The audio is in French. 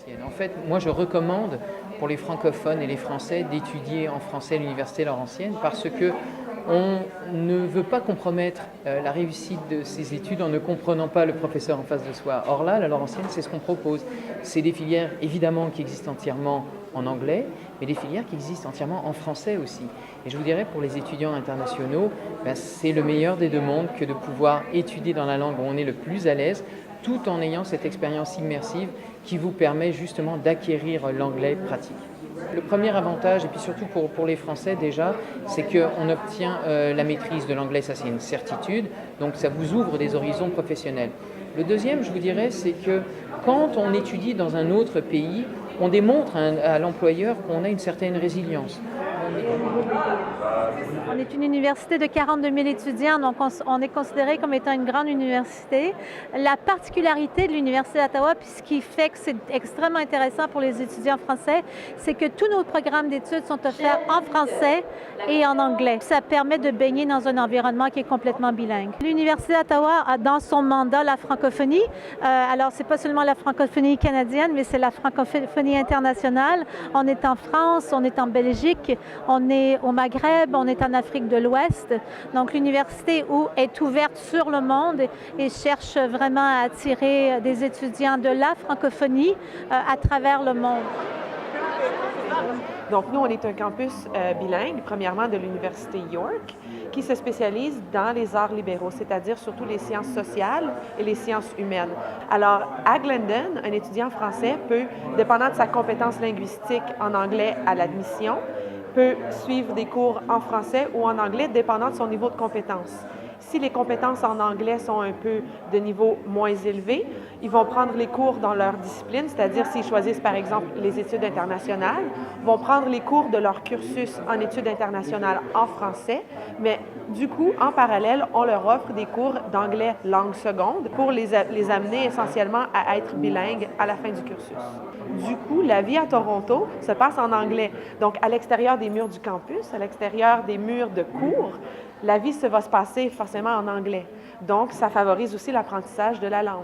ancienne. En fait, moi je recommande pour les francophones et les Français d'étudier en français à l'Université Laurentienne parce que on ne veut pas compromettre la réussite de ces études en ne comprenant pas le professeur en face de soi. Or là, à la Laurentienne, c'est ce qu'on propose. C'est des filières évidemment qui existent entièrement en anglais, mais des filières qui existent entièrement en français aussi. Et je vous dirais, pour les étudiants internationaux, c'est le meilleur des deux mondes que de pouvoir étudier dans la langue où on est le plus à l'aise, tout en ayant cette expérience immersive qui vous permet justement d'acquérir l'anglais pratique. Le premier avantage, et puis surtout pour les Français déjà, c'est qu'on obtient la maîtrise de l'anglais, ça c'est une certitude, donc ça vous ouvre des horizons professionnels. Le deuxième, je vous dirais, c'est que quand on étudie dans un autre pays, on démontre à l'employeur qu'on a une certaine résilience. On est une université de 42 000 étudiants, donc on est considéré comme étant une grande université. La particularité de l'Université d'Ottawa, puis ce qui fait que c'est extrêmement intéressant pour les étudiants français, c'est que tous nos programmes d'études sont offerts en français et en anglais. Ça permet de baigner dans un environnement qui est complètement bilingue. L'Université d'Ottawa a dans son mandat la francophonie. Alors, c'est pas seulement la francophonie canadienne, mais c'est la francophonie internationale. On est en France, on est en Belgique, on est au Maghreb, on est en Afrique de l'Ouest. Donc, l'université est ouverte sur le monde et cherche vraiment à attirer des étudiants de la francophonie à travers le monde. Donc, nous, on est un campus bilingue, premièrement de l'Université York, qui se spécialise dans les arts libéraux, c'est-à-dire surtout les sciences sociales et les sciences humaines. Alors, à Glendon, un étudiant français peut, dépendant de sa compétence linguistique en anglais à l'admission, peut suivre des cours en français ou en anglais, dépendant de son niveau de compétence. Si les compétences en anglais sont un peu de niveau moins élevé, ils vont prendre les cours dans leur discipline, c'est-à-dire s'ils choisissent par exemple les études internationales, vont prendre les cours de leur cursus en études internationales en français, mais du coup, en parallèle, on leur offre des cours d'anglais langue seconde pour les amener essentiellement à être bilingues à la fin du cursus. Du coup, la vie à Toronto se passe en anglais. Donc, à l'extérieur des murs du campus, à l'extérieur des murs de cours, la vie va se passer forcément en anglais. Donc, ça favorise aussi l'apprentissage de la langue.